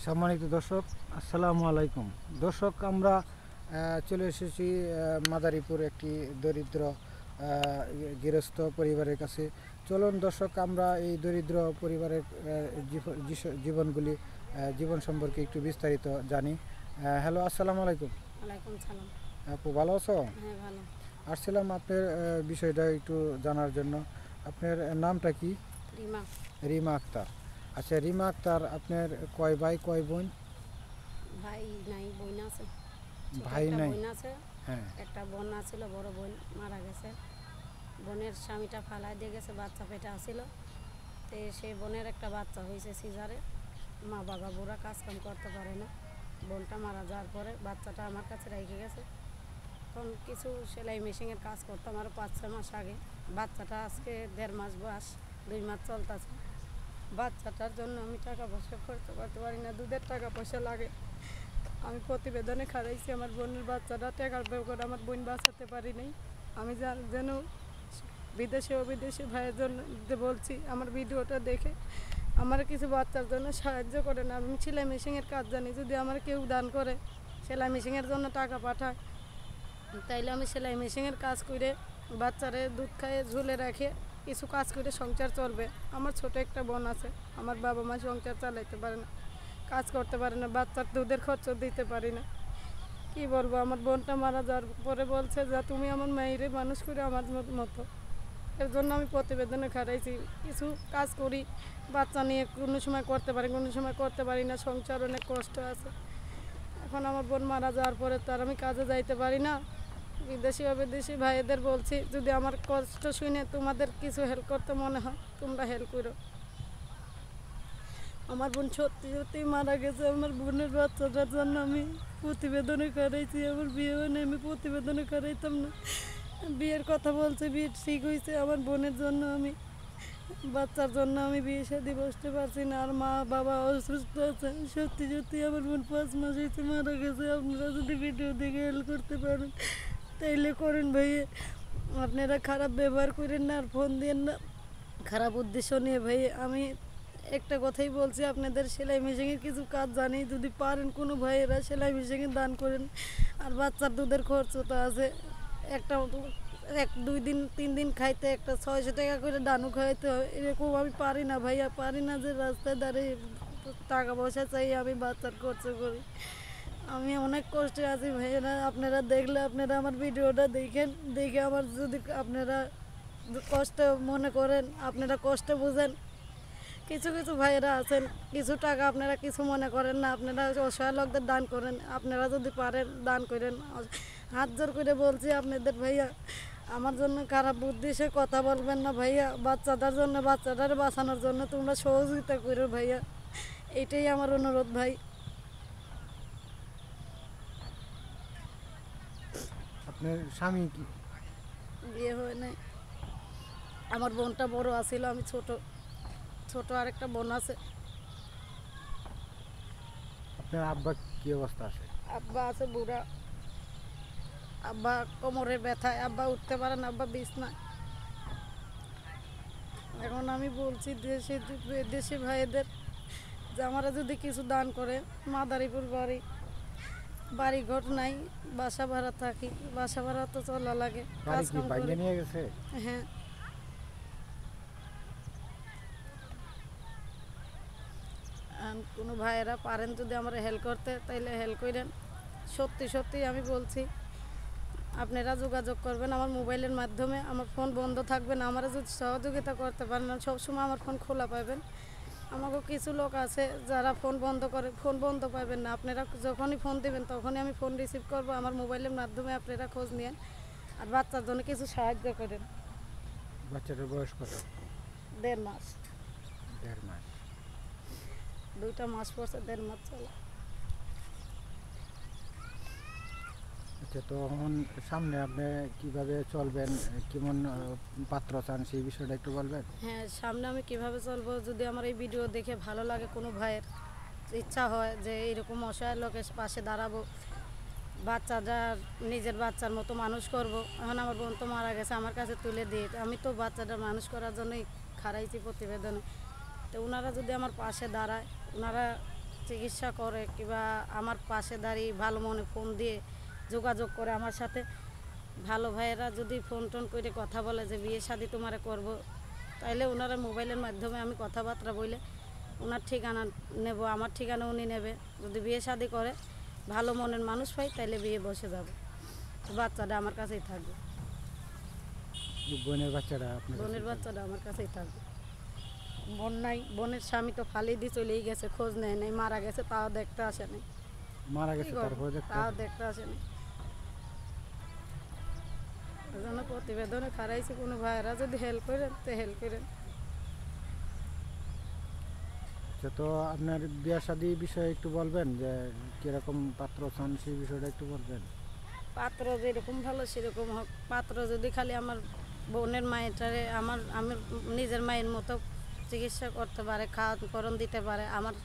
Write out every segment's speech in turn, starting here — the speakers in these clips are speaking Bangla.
সম্মানিত দর্শক, আসসালামু আলাইকুম। দর্শক, আমরা চলে এসেছি মাদারীপুর একটি দরিদ্র গৃহস্থ পরিবারের কাছে। চলুন দর্শক, আমরা এই দরিদ্র পরিবারের জীবন সম্পর্কে একটু বিস্তারিত জানি। হ্যালো, আসসালামু আলাইকুম। ওয়ালাইকুম সালাম। আপু, ভালো আছো? হ্যাঁ, ভালো। আসছিলাম আপনার বিষয়টা একটু জানার জন্য। আপনার নামটা কি? রিমা। রিমা আক্তার। আচ্ছা রিমা আক্তার, আপনার কয় ভাই কয় বোন? ভাই নাই, বোন আছে। ভাই নাই? বোন আছে। হ্যাঁ। একটা বোন আছিল, বড় বোন মারা গেছে। বোনের স্বামীটা ফালাই দিয়ে গেছে, বাচ্চা পেটে আসিল। তো সেই বোনের একটা বাচ্চা হয়েছে সিজারে। মা বাবা বুড়া, কাজ কাম করতে পারে না। বোনটা মারা যাওয়ার পরে বাচ্চাটা আমার কাছে রেখে গেছে। তখন কিছু সেলাই মেশিনের কাজ করতাম আরও 5-6 মাস আগে। বাচ্চাটা আজকে 1.5 মাস বয়স, 2 মাস চলতেছে। বাচ্চাটার জন্য আমি টাকা পয়সা খরচ করতে পারি না, দুধের টাকা পয়সা লাগে। আমি প্রতিবেদনে খারাইছি আমার বোনের বাচ্চাটা টাকার করে আমার বোন বাঁচাতে পারি নাই। আমি যেন বিদেশে ও বিদেশি ভাইয়ের জন্য বলছি, আমার ভিডিওটা দেখে আমার কিছু বাচ্চার জন্য সাহায্য করে না। আমি সেলাই মেশিনের কাজ জানি, যদি আমার কেউ দান করে সেলাই মেশিনের জন্য টাকা পাঠায়, তাইলে আমি সেলাই মেশিনের কাজ করে বাচ্চারে দুধ খাইয়ে ঝুলে রাখে কিছু কাজ করে সংসার চলবে। আমার ছোট একটা বোন আছে, আমার বাবা মা সংসার চালাইতে পারে না, কাজ করতে পারে না, বাচ্চার দুধের খরচ দিতে পারি না। কি বলবো, আমার বোনটা মারা যাওয়ার পরে বলছে যে তুমি আমার মেয়েরে মানুষ করে আমার মতো। এর জন্য আমি প্রতিবেদনে খারাইছি, কিছু কাজ করি, বাচ্চা নিয়ে কোনো সময় করতে পারি, কোনো সময় করতে পারি না, সংসার অনেক কষ্ট আছে। এখন আমার বোন মারা যাওয়ার পরে তো আর আমি কাজে যাইতে পারি না। বিদেশি ও বিদেশি ভাইদের বলছি, যদি আমার কষ্ট শুনে তোমাদের কিছু হেল্প করতে মনে হয় তোমরা হেল্প করো। আমার বোন সত্যি সত্যি মারা গেছে। আমার বোনের বাচ্চাটার জন্য আমি প্রতিবেদনে করাইছি। আমার বিয়ে হয়নি, আমি প্রতিবেদনে করাইতাম না। বিয়ের কথা বলছে, বিয়ে ঠিক হয়েছে। আমার বোনের জন্য আমি, বাচ্চার জন্য আমি বিয়ে শাদি বসতে পারছি না। আর মা বাবা অসুস্থ আছে। সত্যি সত্যি আমার বোন 5 মাস হয়েছে মারা গেছে। আপনারা যদি ভিডিও দেখে হেল্প করতে পারেন তাইলে করেন ভাইয়া। আপনারা খারাপ ব্যবহার করেন না, আর ফোন দিয়েন না খারাপ উদ্দেশ্য নিয়ে। ভাই আমি একটা কথাই বলছি, আপনাদের সেলাই মেশিনের কিছু কাজ জানি, যদি পারেন কোনো ভাইয়েরা সেলাই মেশিনে দান করেন। আর বাচ্চার দুধের খরচ তো আছে, একটা 1-2-3 দিন খাইতে একটা 600 টাকা করে দানও খাইতে হয়। এরকম আমি পারি না ভাইয়া, পারি না যে রাস্তায় দাঁড়িয়ে টাকা পয়সা চাই আমি বাচ্চার খরচ করি। আমি অনেক কষ্টে আছি ভাইয়েরা। আপনারা দেখলে, আপনারা আমার ভিডিওটা দেখে আমার যদি আপনারা কষ্ট মনে করেন, আপনারা কষ্ট বুঝেন। কিছু কিছু ভাইয়েরা আছেন, কিছু টাকা আপনারা কিছু মনে করেন না, আপনারা অসহায় লোকদের দান করেন। আপনারা যদি পারেন দান করেন, হাত জোর করে বলছি আপনাদের ভাইয়া। আমার জন্য খারাপ উদ্দেশ্যে কথা বলবেন না ভাইয়া। বাচ্চাটার জন্য, বাচ্চাটার বাঁচানোর জন্য তোমরা সহযোগিতা করো ভাইয়া, এটাই আমার অনুরোধ ভাই। আপনার স্বামী কি? বিয়ে হয় নাই। আমার বোনটা বড় আছিল, আমি ছোট। ছোট আরেকটা বোন আছে। আপনার আব্বা কি অবস্থা আছে? আব্বা আছে বুড়া। আব্বা কোমরে ব্যথায়, আব্বা উঠতে পারে না, আব্বা বিছনায়। এখন আমি বলছি দেশি ভাইদের যে আমারা যদি কিছু দান করে। মাদারীপুর বাড়ি ঘর নাই, বাসা ভাড়া থাকি। বাসা ভাড়া তো চলা লাগে, কাজ কাম করে। নিয়ে গেছে? হ্যাঁ। কোনো ভাইয়েরা পারেন যদি আমরা হেল্প করতে, তাইলে হেল্প করেন। সত্যি সত্যি আমি বলছি, আপনারা যোগাযোগ করবেন আমার মোবাইলের মাধ্যমে। আমার ফোন বন্ধ থাকবে না, আমরা যদি সহযোগিতা করতে পারেন না, সবসময় আমার ফোন খোলা পাবেন। আমাকেও কিছু লোক আছে যারা ফোন বন্ধ করে, ফোন বন্ধ পাবেন না। আপনারা যখনই ফোন দেবেন তখনই আমি ফোন রিসিভ করব। আমার মোবাইলের মাধ্যমে আপনারা খোঁজ নিন, আর বাচ্চার জন্য কিছু সাহায্য করেন। বাচ্চাটার বয়স কত? 1.5 মাস। 1.5 মাস? 2টা মাস পড়ছে, 1.5 মাস চলে। আচ্ছা, তো এখন সামনে আপনি কিভাবে চলবেন, কেমন পাত্র চান, সেই বিষয়টা একটু বলবেন? হ্যাঁ, সামনে আমি কিভাবে চলবো, যদি আমার এই ভিডিও দেখে ভালো লাগে, কোনো ভাইয়ের ইচ্ছা হয় যে এরকম অসহায় লোকের পাশে দাঁড়াবো, বাচ্চাটা নিজের বাচ্চার মতো মানুষ করব। এখন আমার বোন তো মারা গেছে, আমার কাছে তুলে দিয়ে আমি তো বাচ্চাটা মানুষ করার জন্যই খারাইছি প্রতিবেদনে। তো ওনারা যদি আমার পাশে দাঁড়ায়, ওনারা চিকিৎসা করে কিংবা আমার পাশে দাঁড়িয়ে ভালো মনে ফোন দিয়ে যোগাযোগ করে আমার সাথে, ভালো ভাইয়েরা যদি ফোন টোন করে কথা বলে যে বিয়ে শাদি তোমারে করব, তাইলে ওনারা মোবাইলের মাধ্যমে আমি কথাবার্তা বলে ওনার ঠিকানা নেব, আমার ঠিকানা উনি নেবে। যদি বিয়ে শাদি করে ভালো মনের মানুষ পাই তাইলে বিয়ে বসে যাব, বাচ্চাটা আমার কাছেই থাকবে, বোনের বাচ্চাটা আপনার বোনের বাচ্চাটা আমার কাছেই থাকবে। বোন নাই, বোনের স্বামী তো ফালিয়ে দিয়ে চলেই গেছে, খোঁজ নেয় নাই, মারা গেছে, তাও দেখতে আসে নাই। মারা কি গেছে, করবো? তারপরে দেখতে তাও দেখতে আসে নাই। ওই জন্য প্রতিবেদনে খারাইছে, কোনো ভাইয়েরা যদি হেল্প করেন তো হেল্প করেন। আচ্ছা, তো আপনার বিয়ে শাদী বিষয়ে একটু বলবেন যে কিরকম পাত্র চান, সেই বিষয়টা একটু বলবেন। পাত্র যেরকম ভালো সেরকম হোক, পাত্র যদি খালি আমার বোনের মায়েরটারে আমার নিজের মায়ের মতো চিকিৎসা করতে পারে, খাওয়ান দিতে পারে, আমার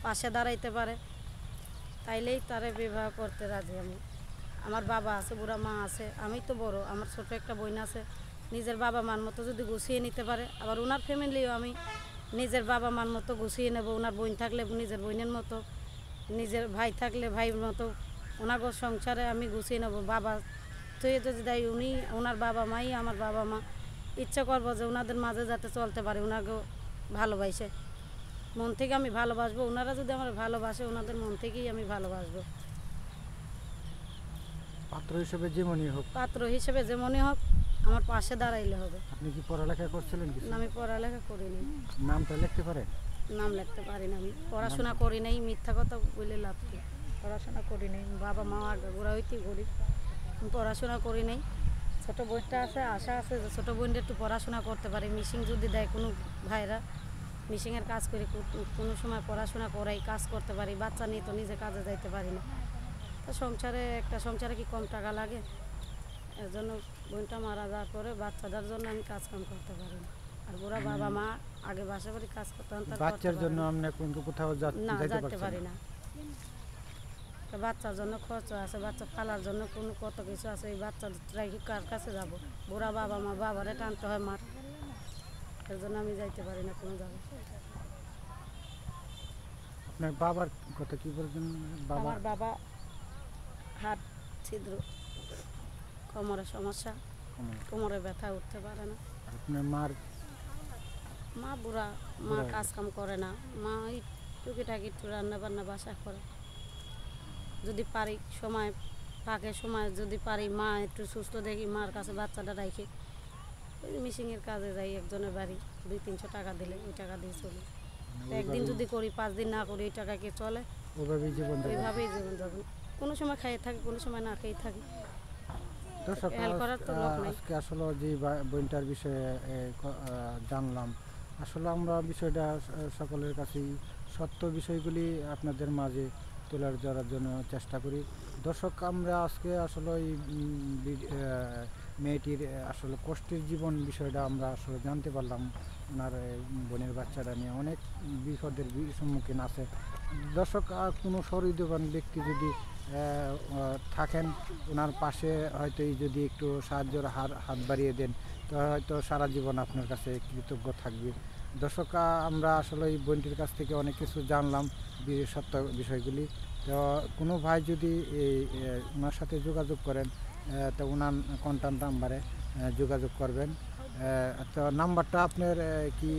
পাশে দাঁড়াইতে পারে, তাইলেই তারে বিবাহ করতে রাজি আমি। আমার বাবা আছে, বুড়া মা আছে, আমি তো বড়, আমার ছোট একটা বোন আছে। নিজের বাবা মার মতো যদি গুছিয়ে নিতে পারে, আবার ওনার ফ্যামিলিও আমি নিজের বাবা মার মতো গুছিয়ে নেব। ওনার বোন থাকলে নিজের বোনের মতো, নিজের ভাই থাকলে ভাইয়ের মতো ওনার সংসারে আমি গুছিয়ে নেব। বাবা তুই যদি দেয় উনি, ওনার বাবা মাই আমার বাবা মা, ইচ্ছা করবো যে ওনাদের মাঝে যাতে চলতে পারে, ওনাকেও ভালোবাসে, মন থেকে আমি ভালোবাসবো। ওনারা যদি আমার ভালোবাসে, ওনাদের মন থেকেই আমি ভালোবাসবো। পাত্র হিসেবে যেমনই হোক। পাত্র হিসেবে যেমনই হোক, আমার পাশে দাঁড়াইলে হবে। আপনি কি পড়ালেখা করছিলেন কিছু? আমি পড়ালেখা করিনি, নামটা লিখতে পারেন? নাম লিখতে পারি না, আমি পড়াশোনা করি নাই, মিথ্যা কথা বলে লাভ কি, পড়াশোনা করি নাই। বাবা মা আগে গোড়া হইতেই গরিব, আমি পড়াশোনা করি নাই। ছোটো বোনটা আছে, আশা আছে যে ছোটো বোনটা একটু পড়াশোনা করতে পারে, মিশিং যদি দেয় কোনো ভাইরা, মিশিংয়ের কাজ করে কোনো সময় পড়াশোনা করাই, কাজ করতে পারি। বাচ্চা নিয়ে তো নিজে কাজে যাইতে পারি না, তো সংসারে কি কম টাকা লাগে? এর জন্য বোনটা মারা যাওয়ার পরে বাচ্চাটার জন্য আমি কাজ কাম করতে পারি না। আর বুড়া বাবা মা আগে বাসা বাড়ি কাজ করতাম, তার বাচ্চার জন্য আপনি কোথাও না যাইতে যাইতে পারছেন পারি না? না। তো বাচ্চার জন্য খরচ আছে, বাচ্চা পালার জন্য কোনো কত কিছু আছে, এই বাচ্চাটাই কার কাছে যাব? বুড়া বাবা মা, বাবারে টানতে হয় মার, এর জন্য আমি যাইতে পারি না কোনো জায়গায়। আপনার বাবার কথা কি বলবেন? বাবা আমার বাবা হাত ছিদ্র, কোমরের সমস্যা, কোমরে ব্যথা, উঠতে পারে না। আপনার মার? মা বুড়া, মা কাজ কাম করে না, মা ওই টুকিটাকি একটু রান্না বান্না বাসা করে। যদি পারি সময়, ফাঁকে সময় যদি পারি, মা একটু সুস্থ দেখি, মার কাছে বাচ্চাটা রাখি, ওই মিশিংয়ের কাজে যাই একজনের বাড়ি, 200-300 টাকা দিলে ওই টাকা দিয়ে চলি। তো একদিন যদি করি, 5 দিন না করি, ওই টাকা কি চলে? ওইভাবেই জীবন যাপন। ওইভাবেই জীবনযাপন, কোনো সময় খাইয়ে থাকি, কোনো সময় না খেয়ে থাকি। দর্শক, হেল্প করার তো লোক নেই। আজকে আসলে যে বইটার বিষয়ে জানলাম, আসলে আমরা বিষয়টা সকলের কাছেই সত্য বিষয়গুলি আপনাদের মাঝে তুলে ধরার জন্য চেষ্টা করি। দর্শক, আমরা আজকে আসলে এই মেয়েটির আসলে কষ্টের জীবন বিষয়টা আমরা আসলে জানতে পারলাম। ওনার বোনের বাচ্চারা নিয়ে অনেক বিপদের সম্মুখীন আছে। দর্শক, কোনো সহৃদয়বান ব্যক্তি যদি থাকেন ওনার পাশে, হয়তো এই যদি একটু সাহায্যের হাত বাড়িয়ে দেন, তো হয়তো সারা জীবন আপনার কাছে কৃতজ্ঞ থাকবে। দর্শক, আমরা আসলে এই বোনটির কাছ থেকে অনেক কিছু জানলাম, সত্য বিষয়গুলি। তো কোনো ভাই যদি ওনার সাথে যোগাযোগ করেন, তো ওনার কন্ট্যাক্ট নাম্বারে যোগাযোগ করবেন। তো নাম্বারটা আপনার কি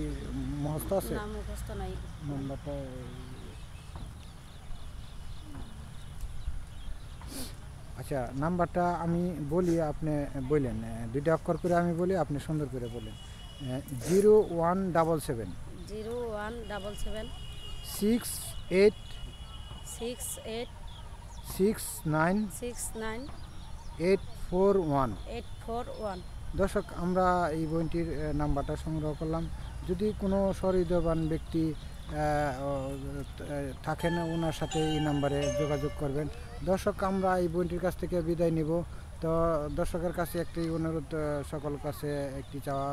মুখস্থ আছে? না, মুখস্থ নাই। নাম্বারটা আচ্ছা, নাম্বারটা আমি বলি, আপনি বললেন 2টা অক্ষর করে আমি বলি, আপনি সুন্দর করে বলেন। 0177 0177 68 68 69 69 841। 841। দর্শক, আমরা এই বইটির নাম্বারটা সংগ্রহ করলাম। যদি কোনো সহৃদয়বান ব্যক্তি থাকেন, ওনার সাথে এই নাম্বারে যোগাযোগ করবেন। দর্শক, আমরা এই বইটির কাছ থেকে বিদায় নিব। তো দর্শকের কাছে একটি অনুরোধ, সকল কাছে একটি চাওয়া,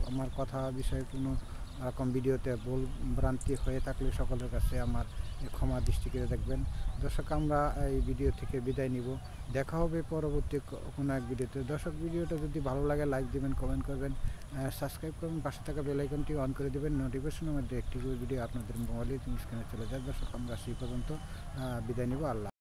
আমার কথা বিষয়ে কোনো রকম ভিডিওতে ভুল ভ্রান্তি হয়ে থাকলে সকলের কাছে আমার ক্ষমা দৃষ্টি করে দেখবেন। দর্শক আমরা এই ভিডিও থেকে বিদায় নিব, দেখা হবে পরবর্তী কোনো এক ভিডিওতে। দর্শক ভিডিওটা যদি ভালো লাগে লাইক দিবেন, কমেন্ট করবেন, সাবস্ক্রাইব করবেন, পাশে থাকা বেল আইকনটি অন করে দেবেন, নোটিফিকেশনের মধ্যে একটি করে ভিডিও আপনাদের মোবাইলে স্ক্রিনে চলে যায়। দর্শক আমরা সেই পর্যন্ত বিদায় নিব। আল্লাহ।